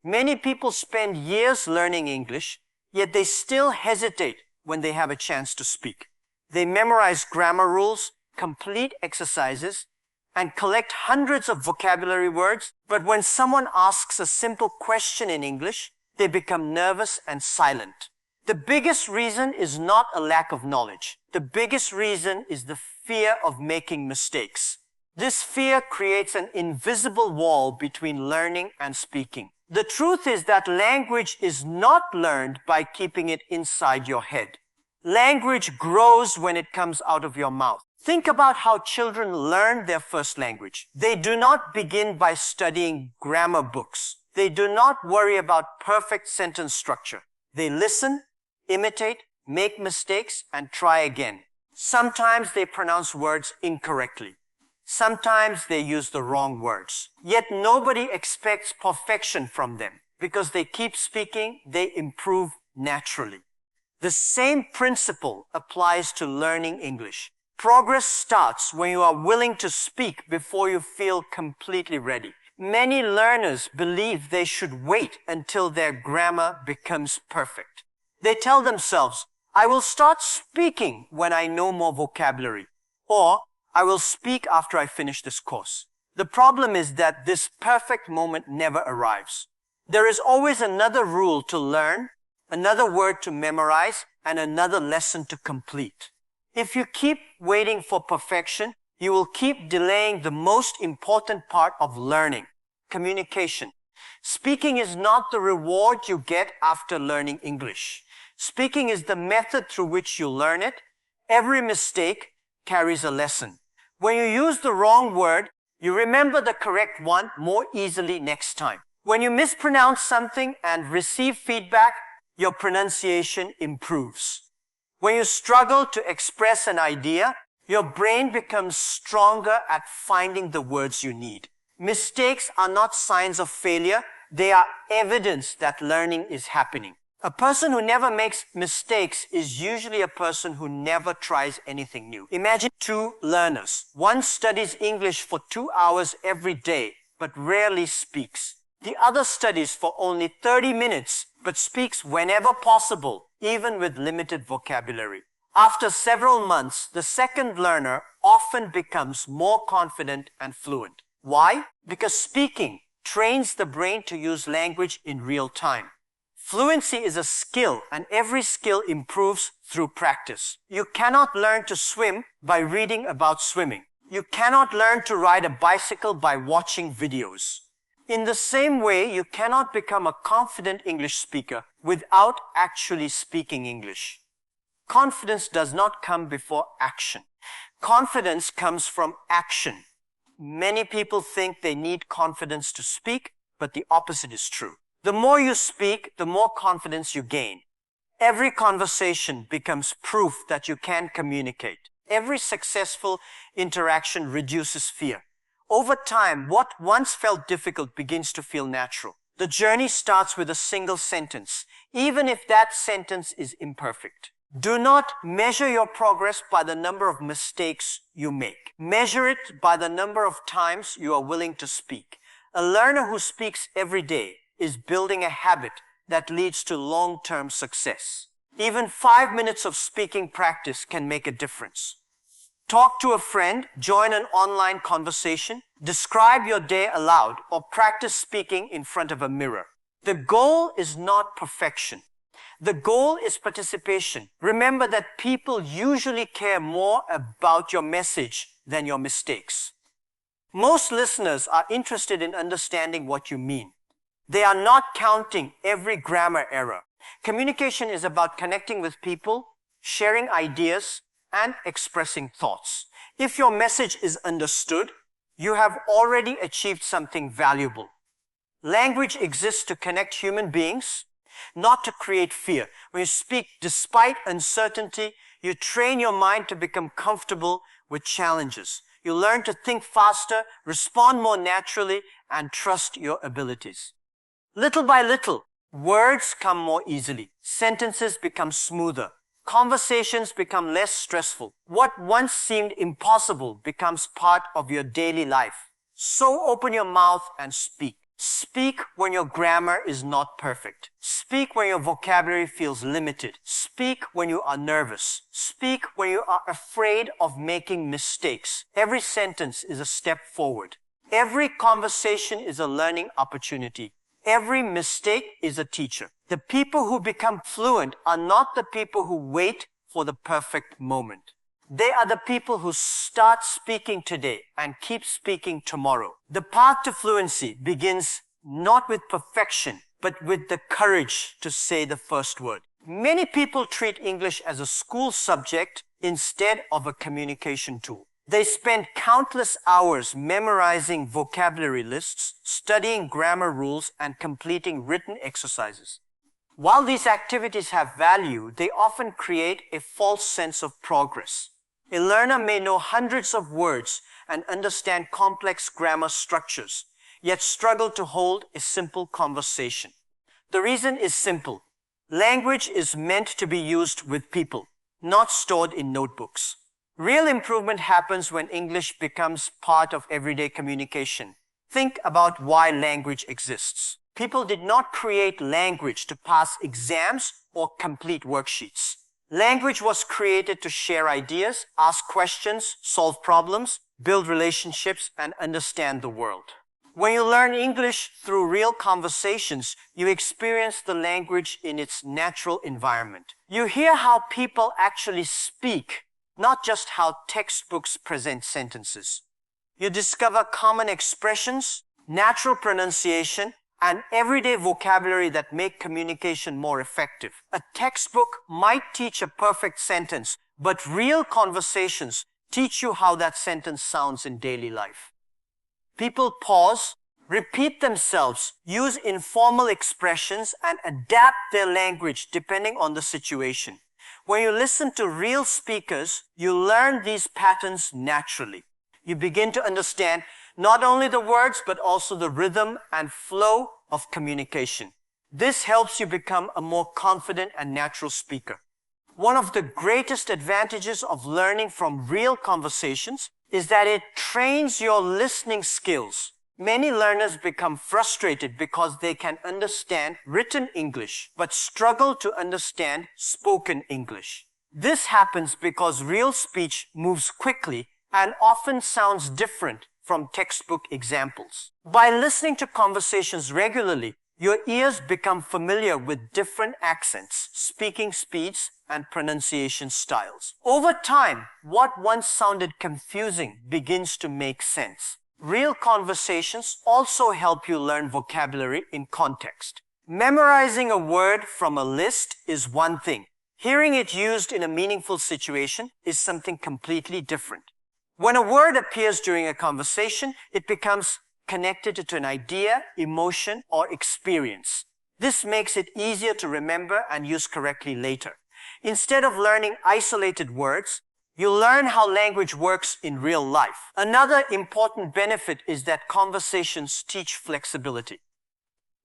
Many people spend years learning English, yet they still hesitate when they have a chance to speak. They memorize grammar rules, complete exercises, and collect hundreds of vocabulary words, but when someone asks a simple question in English, they become nervous and silent. The biggest reason is not a lack of knowledge. The biggest reason is the fear of making mistakes. This fear creates an invisible wall between learning and speaking. The truth is that language is not learned by keeping it inside your head. Language grows when it comes out of your mouth. Think about how children learn their first language. They do not begin by studying grammar books. They do not worry about perfect sentence structure. They listen, imitate, make mistakes, and try again. Sometimes they pronounce words incorrectly. Sometimes they use the wrong words. Yet nobody expects perfection from them. Because they keep speaking, they improve naturally. The same principle applies to learning English. Progress starts when you are willing to speak before you feel completely ready. Many learners believe they should wait until their grammar becomes perfect. They tell themselves, I will start speaking when I know more vocabulary, or I will speak after I finish this course. The problem is that this perfect moment never arrives. There is always another rule to learn, another word to memorize, and another lesson to complete. If you keep waiting for perfection, you will keep delaying the most important part of learning, communication. Speaking is not the reward you get after learning English. Speaking is the method through which you learn it. Every mistake carries a lesson. When you use the wrong word, you remember the correct one more easily next time. When you mispronounce something and receive feedback, your pronunciation improves. When you struggle to express an idea, your brain becomes stronger at finding the words you need. Mistakes are not signs of failure. They are evidence that learning is happening. A person who never makes mistakes is usually a person who never tries anything new. Imagine two learners. One studies English for 2 hours every day, but rarely speaks. The other studies for only 30 minutes, but speaks whenever possible, even with limited vocabulary. After several months, the second learner often becomes more confident and fluent. Why? Because speaking trains the brain to use language in real time. Fluency is a skill, and every skill improves through practice. You cannot learn to swim by reading about swimming. You cannot learn to ride a bicycle by watching videos. In the same way, you cannot become a confident English speaker without actually speaking English. Confidence does not come before action. Confidence comes from action. Many people think they need confidence to speak, but the opposite is true. The more you speak, the more confidence you gain. Every conversation becomes proof that you can communicate. Every successful interaction reduces fear. Over time, what once felt difficult begins to feel natural. The journey starts with a single sentence, even if that sentence is imperfect. Do not measure your progress by the number of mistakes you make. Measure it by the number of times you are willing to speak. A learner who speaks every day is building a habit that leads to long-term success. Even 5 minutes of speaking practice can make a difference. Talk to a friend, join an online conversation, describe your day aloud, or practice speaking in front of a mirror. The goal is not perfection. The goal is participation. Remember that people usually care more about your message than your mistakes. Most listeners are interested in understanding what you mean. They are not counting every grammar error. Communication is about connecting with people, sharing ideas, and expressing thoughts. If your message is understood, you have already achieved something valuable. Language exists to connect human beings, not to create fear. When you speak despite uncertainty, you train your mind to become comfortable with challenges. You learn to think faster, respond more naturally, and trust your abilities. Little by little, words come more easily. Sentences become smoother. Conversations become less stressful. What once seemed impossible becomes part of your daily life. So open your mouth and speak. Speak when your grammar is not perfect. Speak when your vocabulary feels limited. Speak when you are nervous. Speak when you are afraid of making mistakes. Every sentence is a step forward. Every conversation is a learning opportunity. Every mistake is a teacher. The people who become fluent are not the people who wait for the perfect moment. They are the people who start speaking today and keep speaking tomorrow. The path to fluency begins not with perfection, but with the courage to say the first word. Many people treat English as a school subject instead of a communication tool. They spend countless hours memorizing vocabulary lists, studying grammar rules, and completing written exercises. While these activities have value, they often create a false sense of progress. A learner may know hundreds of words and understand complex grammar structures, yet struggle to hold a simple conversation. The reason is simple. Language is meant to be used with people, not stored in notebooks. Real improvement happens when English becomes part of everyday communication. Think about why language exists. People did not create language to pass exams or complete worksheets. Language was created to share ideas, ask questions, solve problems, build relationships, and understand the world. When you learn English through real conversations, you experience the language in its natural environment. You hear how people actually speak, not just how textbooks present sentences. You discover common expressions, natural pronunciation, and everyday vocabulary that make communication more effective. A textbook might teach a perfect sentence, but real conversations teach you how that sentence sounds in daily life. People pause, repeat themselves, use informal expressions, and adapt their language depending on the situation. When you listen to real speakers, you learn these patterns naturally. You begin to understand not only the words, but also the rhythm and flow of communication. This helps you become a more confident and natural speaker. One of the greatest advantages of learning from real conversations is that it trains your listening skills. Many learners become frustrated because they can understand written English, but struggle to understand spoken English. This happens because real speech moves quickly and often sounds different from textbook examples. By listening to conversations regularly, your ears become familiar with different accents, speaking speeds, and pronunciation styles. Over time, what once sounded confusing begins to make sense. Real conversations also help you learn vocabulary in context. Memorizing a word from a list is one thing. Hearing it used in a meaningful situation is something completely different. When a word appears during a conversation, it becomes connected to an idea, emotion, or experience. This makes it easier to remember and use correctly later. Instead of learning isolated words, you learn how language works in real life. Another important benefit is that conversations teach flexibility.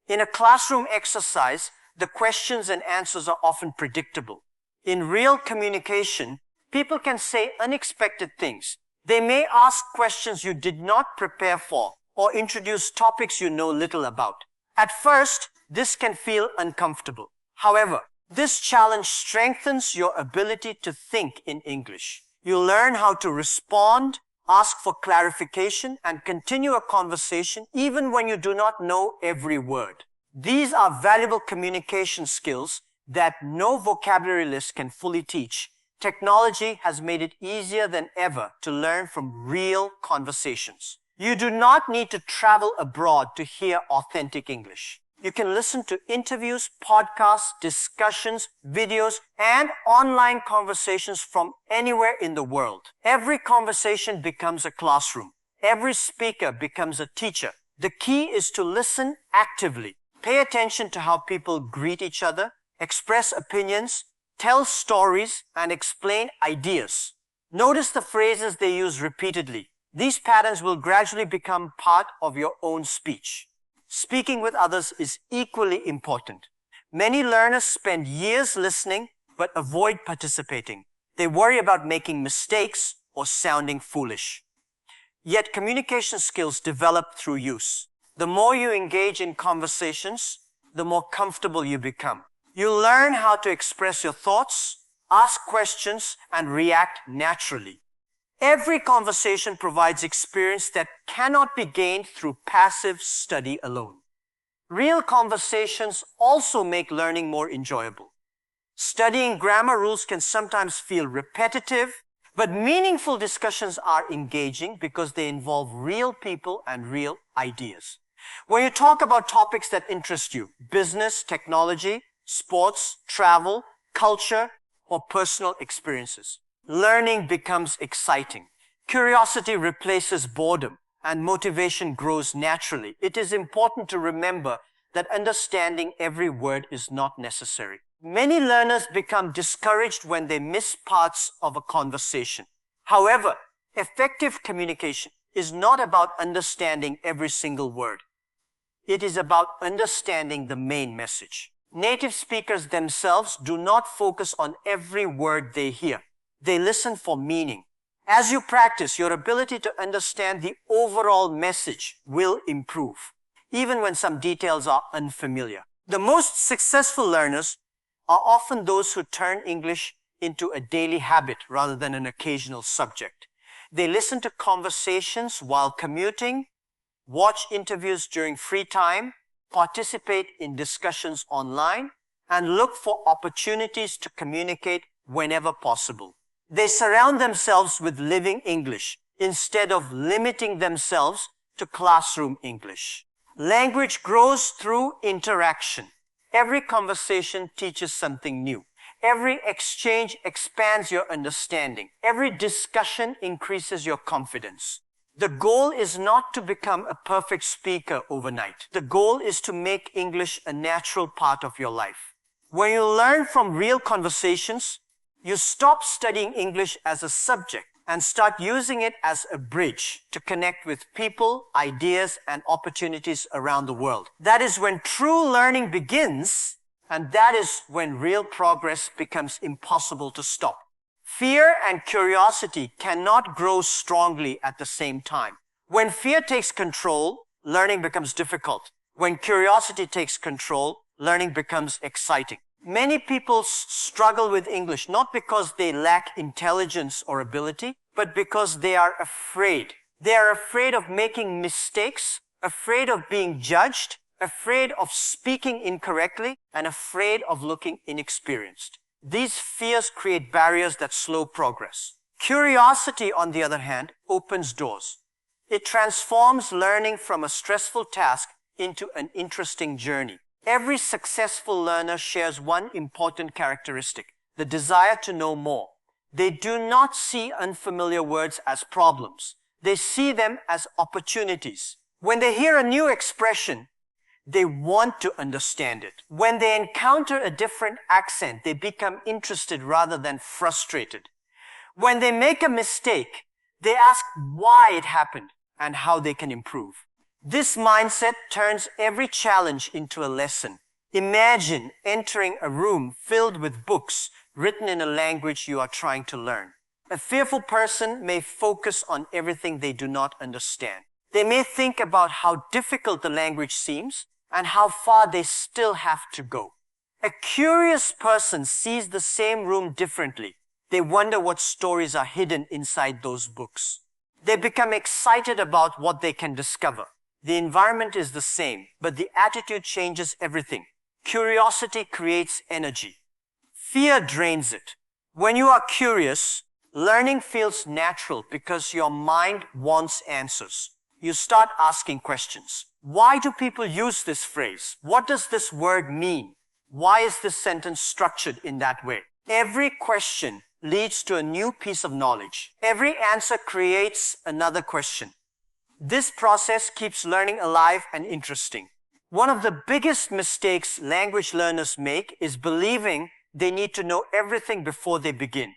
In a classroom exercise, the questions and answers are often predictable. In real communication, people can say unexpected things. They may ask questions you did not prepare for or introduce topics you know little about. At first, this can feel uncomfortable. However, this challenge strengthens your ability to think in English. You learn how to respond, ask for clarification, and continue a conversation even when you do not know every word. These are valuable communication skills that no vocabulary list can fully teach. Technology has made it easier than ever to learn from real conversations. You do not need to travel abroad to hear authentic English. You can listen to interviews, podcasts, discussions, videos, and online conversations from anywhere in the world. Every conversation becomes a classroom. Every speaker becomes a teacher. The key is to listen actively. Pay attention to how people greet each other, express opinions, tell stories, and explain ideas. Notice the phrases they use repeatedly. These patterns will gradually become part of your own speech. Speaking with others is equally important. Many learners spend years listening but avoid participating. They worry about making mistakes or sounding foolish. Yet communication skills develop through use. The more you engage in conversations, the more comfortable you become. You learn how to express your thoughts, ask questions, and react naturally. Every conversation provides experience that cannot be gained through passive study alone. Real conversations also make learning more enjoyable. Studying grammar rules can sometimes feel repetitive, but meaningful discussions are engaging because they involve real people and real ideas. When you talk about topics that interest you, business, technology, sports, travel, culture, or personal experiences, learning becomes exciting. Curiosity replaces boredom, and motivation grows naturally. It is important to remember that understanding every word is not necessary. Many learners become discouraged when they miss parts of a conversation. However, effective communication is not about understanding every single word. It is about understanding the main message. Native speakers themselves do not focus on every word they hear. They listen for meaning. As you practice, your ability to understand the overall message will improve, even when some details are unfamiliar. The most successful learners are often those who turn English into a daily habit rather than an occasional subject. They listen to conversations while commuting, watch interviews during free time, participate in discussions online, and look for opportunities to communicate whenever possible. They surround themselves with living English instead of limiting themselves to classroom English. Language grows through interaction. Every conversation teaches something new. Every exchange expands your understanding. Every discussion increases your confidence. The goal is not to become a perfect speaker overnight. The goal is to make English a natural part of your life. When you learn from real conversations, you stop studying English as a subject and start using it as a bridge to connect with people, ideas, and opportunities around the world. That is when true learning begins, and that is when real progress becomes impossible to stop. Fear and curiosity cannot grow strongly at the same time. When fear takes control, learning becomes difficult. When curiosity takes control, learning becomes exciting. Many people struggle with English not because they lack intelligence or ability, but because they are afraid. They are afraid of making mistakes, afraid of being judged, afraid of speaking incorrectly, and afraid of looking inexperienced. These fears create barriers that slow progress. Curiosity, on the other hand, opens doors. It transforms learning from a stressful task into an interesting journey. Every successful learner shares one important characteristic: the desire to know more. They do not see unfamiliar words as problems. They see them as opportunities. When they hear a new expression, they want to understand it. When they encounter a different accent, they become interested rather than frustrated. When they make a mistake, they ask why it happened and how they can improve. This mindset turns every challenge into a lesson. Imagine entering a room filled with books written in a language you are trying to learn. A fearful person may focus on everything they do not understand. They may think about how difficult the language seems and how far they still have to go. A curious person sees the same room differently. They wonder what stories are hidden inside those books. They become excited about what they can discover. The environment is the same, but the attitude changes everything. Curiosity creates energy. Fear drains it. When you are curious, learning feels natural because your mind wants answers. You start asking questions. Why do people use this phrase? What does this word mean? Why is this sentence structured in that way? Every question leads to a new piece of knowledge. Every answer creates another question. This process keeps learning alive and interesting. One of the biggest mistakes language learners make is believing they need to know everything before they begin.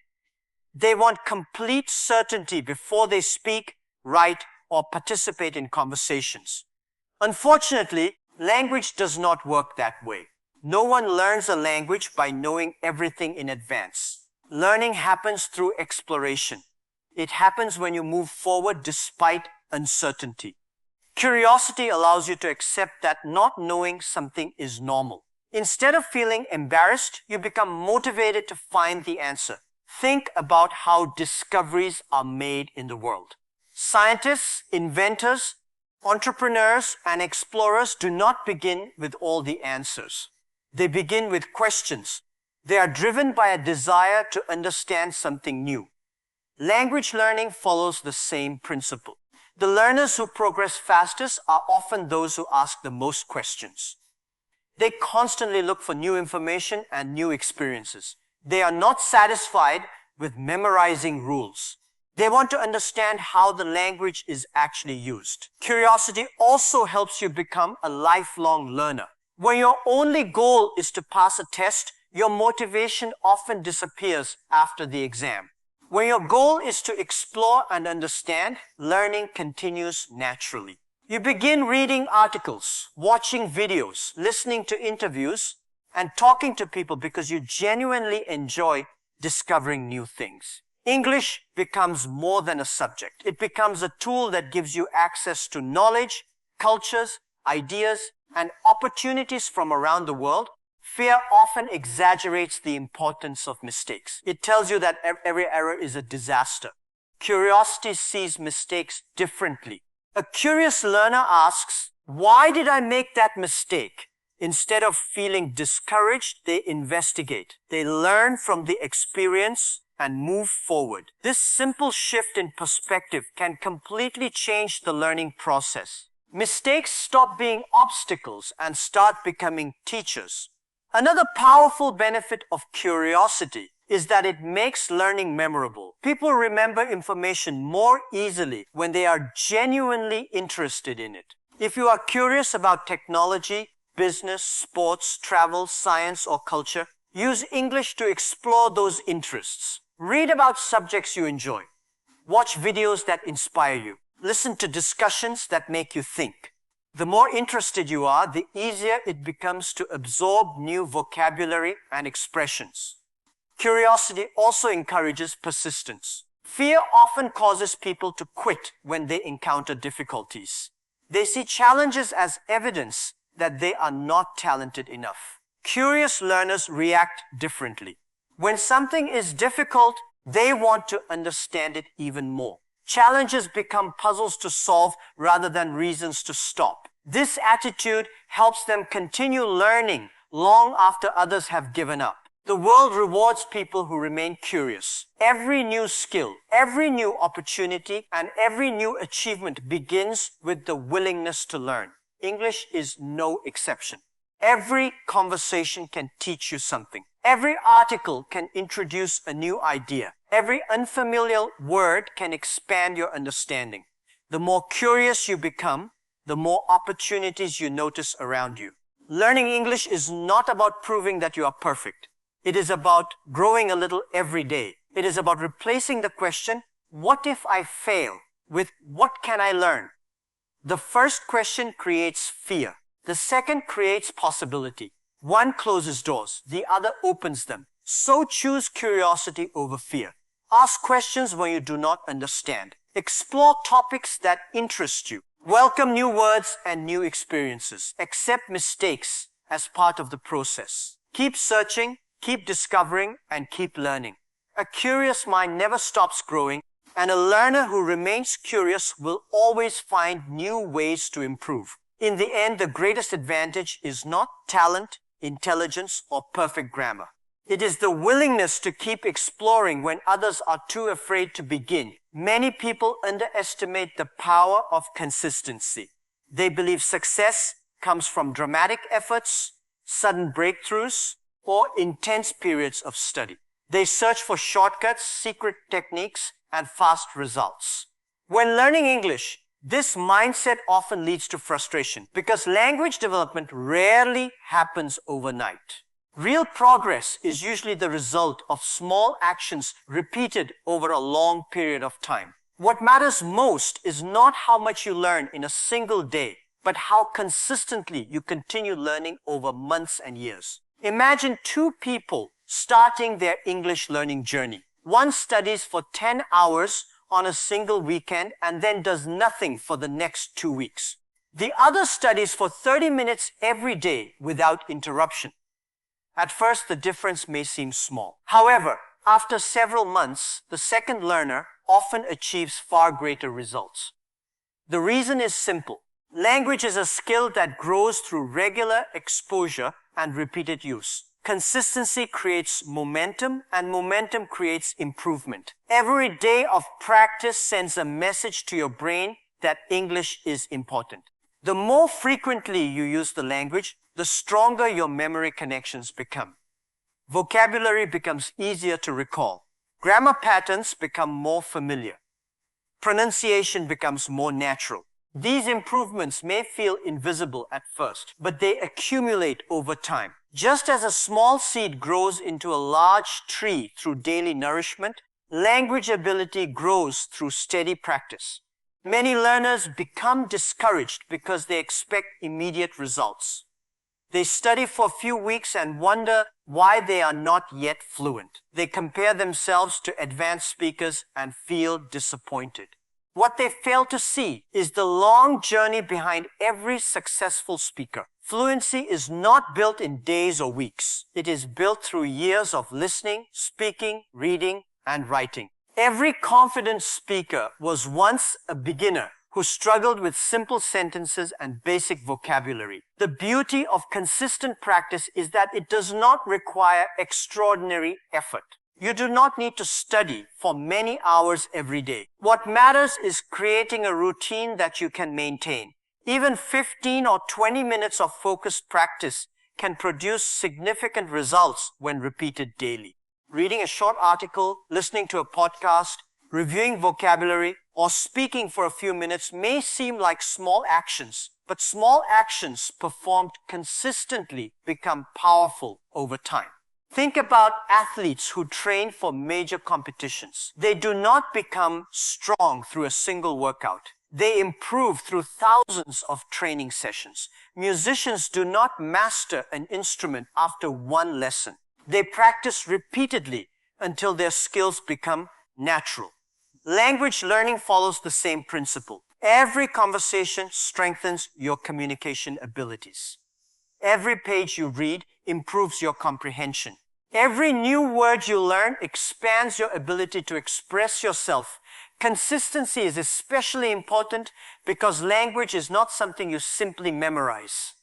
They want complete certainty before they speak, write, or participate in conversations. Unfortunately, language does not work that way. No one learns a language by knowing everything in advance. Learning happens through exploration. It happens when you move forward despite uncertainty. Curiosity allows you to accept that not knowing something is normal. Instead of feeling embarrassed, you become motivated to find the answer. Think about how discoveries are made in the world. Scientists, inventors, entrepreneurs, and explorers do not begin with all the answers. They begin with questions. They are driven by a desire to understand something new. Language learning follows the same principle. The learners who progress fastest are often those who ask the most questions. They constantly look for new information and new experiences. They are not satisfied with memorizing rules. They want to understand how the language is actually used. Curiosity also helps you become a lifelong learner. When your only goal is to pass a test, your motivation often disappears after the exam. When your goal is to explore and understand, learning continues naturally. You begin reading articles, watching videos, listening to interviews, and talking to people because you genuinely enjoy discovering new things. English becomes more than a subject. It becomes a tool that gives you access to knowledge, cultures, ideas, and opportunities from around the world. Fear often exaggerates the importance of mistakes. It tells you that every error is a disaster. Curiosity sees mistakes differently. A curious learner asks, why did I make that mistake? Instead of feeling discouraged, they investigate. They learn from the experience and move forward. This simple shift in perspective can completely change the learning process. Mistakes stop being obstacles and start becoming teachers. Another powerful benefit of curiosity is that it makes learning memorable. People remember information more easily when they are genuinely interested in it. If you are curious about technology, business, sports, travel, science, or culture, use English to explore those interests. Read about subjects you enjoy. Watch videos that inspire you. Listen to discussions that make you think. The more interested you are, the easier it becomes to absorb new vocabulary and expressions. Curiosity also encourages persistence. Fear often causes people to quit when they encounter difficulties. They see challenges as evidence that they are not talented enough. Curious learners react differently. When something is difficult, they want to understand it even more. Challenges become puzzles to solve rather than reasons to stop. This attitude helps them continue learning long after others have given up. The world rewards people who remain curious. Every new skill, every new opportunity, and every new achievement begins with the willingness to learn. English is no exception. Every conversation can teach you something. Every article can introduce a new idea. Every unfamiliar word can expand your understanding. The more curious you become, the more opportunities you notice around you. Learning English is not about proving that you are perfect. It is about growing a little every day. It is about replacing the question, what if I fail, with what can I learn? The first question creates fear. The second creates possibility. One closes doors, the other opens them. So choose curiosity over fear. Ask questions when you do not understand. Explore topics that interest you. Welcome new words and new experiences. Accept mistakes as part of the process. Keep searching, keep discovering, and keep learning. A curious mind never stops growing, and a learner who remains curious will always find new ways to improve. In the end, the greatest advantage is not talent, intelligence, or perfect grammar. It is the willingness to keep exploring when others are too afraid to begin. Many people underestimate the power of consistency. They believe success comes from dramatic efforts, sudden breakthroughs, or intense periods of study. They search for shortcuts, secret techniques, and fast results. When learning English, this mindset often leads to frustration because language development rarely happens overnight. Real progress is usually the result of small actions repeated over a long period of time. What matters most is not how much you learn in a single day, but how consistently you continue learning over months and years. Imagine two people starting their English learning journey. One studies for 10 hours on a single weekend and then does nothing for the next 2 weeks. The other studies for 30 minutes every day without interruption. At first, the difference may seem small. However, after several months, the second learner often achieves far greater results. The reason is simple. Language is a skill that grows through regular exposure and repeated use. Consistency creates momentum, and momentum creates improvement. Every day of practice sends a message to your brain that English is important. The more frequently you use the language, the stronger your memory connections become. Vocabulary becomes easier to recall. Grammar patterns become more familiar. Pronunciation becomes more natural. These improvements may feel invisible at first, but they accumulate over time. Just as a small seed grows into a large tree through daily nourishment, language ability grows through steady practice. Many learners become discouraged because they expect immediate results. They study for a few weeks and wonder why they are not yet fluent. They compare themselves to advanced speakers and feel disappointed. What they fail to see is the long journey behind every successful speaker. Fluency is not built in days or weeks. It is built through years of listening, speaking, reading, and writing. Every confident speaker was once a beginner who struggled with simple sentences and basic vocabulary. The beauty of consistent practice is that it does not require extraordinary effort. You do not need to study for many hours every day. What matters is creating a routine that you can maintain. Even 15 or 20 minutes of focused practice can produce significant results when repeated daily. Reading a short article, listening to a podcast, reviewing vocabulary, or speaking for a few minutes may seem like small actions, but small actions performed consistently become powerful over time. Think about athletes who train for major competitions. They do not become strong through a single workout. They improve through thousands of training sessions. Musicians do not master an instrument after one lesson. They practice repeatedly until their skills become natural. Language learning follows the same principle. Every conversation strengthens your communication abilities. Every page you read improves your comprehension. Every new word you learn expands your ability to express yourself. Consistency is especially important because language is not something you simply memorize.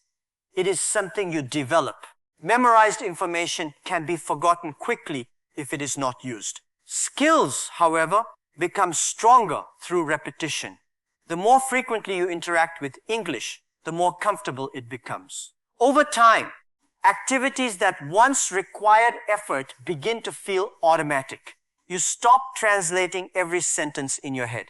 It is something you develop. Memorized information can be forgotten quickly if it is not used. Skills, however, become stronger through repetition. The more frequently you interact with English, the more comfortable it becomes. Over time, activities that once required effort begin to feel automatic. You stop translating every sentence in your head.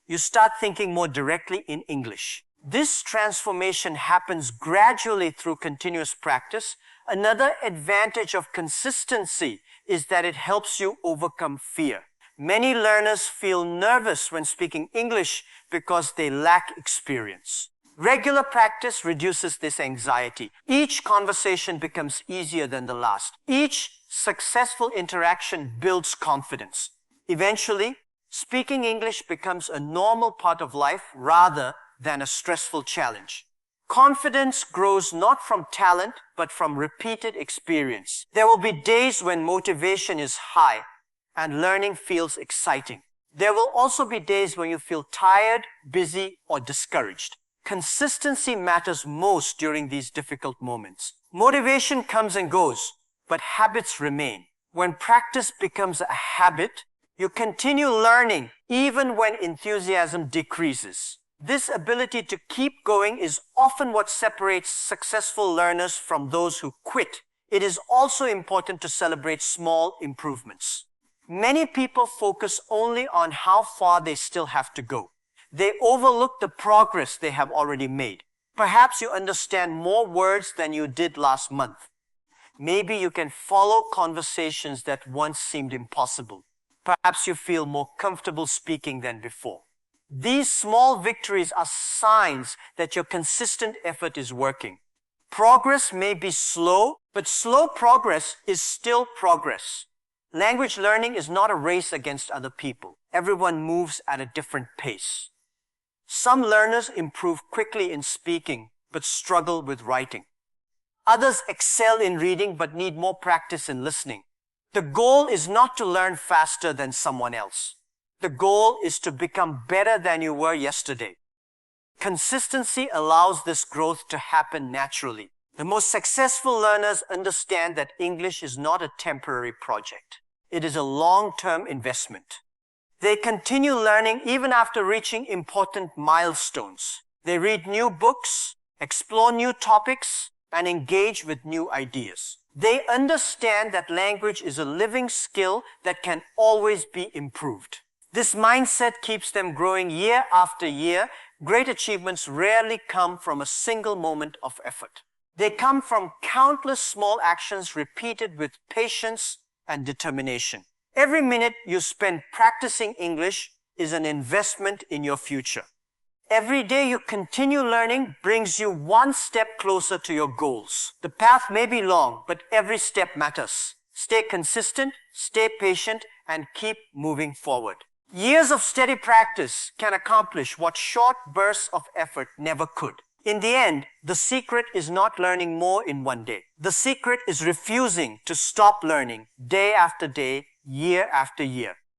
You start thinking more directly in English. This transformation happens gradually through continuous practice. Another advantage of consistency is that it helps you overcome fear. Many learners feel nervous when speaking English because they lack experience. Regular practice reduces this anxiety. Each conversation becomes easier than the last. Each successful interaction builds confidence. Eventually, speaking English becomes a normal part of life rather than a stressful challenge. Confidence grows not from talent, but from repeated experience. There will be days when motivation is high and learning feels exciting. There will also be days when you feel tired, busy, or discouraged. Consistency matters most during these difficult moments. Motivation comes and goes, but habits remain. When practice becomes a habit, you continue learning even when enthusiasm decreases. This ability to keep going is often what separates successful learners from those who quit. It is also important to celebrate small improvements. Many people focus only on how far they still have to go. They overlook the progress they have already made. Perhaps you understand more words than you did last month. Maybe you can follow conversations that once seemed impossible. Perhaps you feel more comfortable speaking than before. These small victories are signs that your consistent effort is working. Progress may be slow, but slow progress is still progress. Language learning is not a race against other people. Everyone moves at a different pace. Some learners improve quickly in speaking, but struggle with writing. Others excel in reading, but need more practice in listening. The goal is not to learn faster than someone else. The goal is to become better than you were yesterday. Consistency allows this growth to happen naturally. The most successful learners understand that English is not a temporary project. It is a long-term investment. They continue learning even after reaching important milestones. They read new books, explore new topics, and engage with new ideas. They understand that language is a living skill that can always be improved. This mindset keeps them growing year after year. Great achievements rarely come from a single moment of effort. They come from countless small actions repeated with patience and determination. Every minute you spend practicing English is an investment in your future. Every day you continue learning brings you one step closer to your goals. The path may be long, but every step matters. Stay consistent, stay patient, and keep moving forward. Years of steady practice can accomplish what short bursts of effort never could. In the end, the secret is not learning more in one day. The secret is refusing to stop learning day after day, year after year.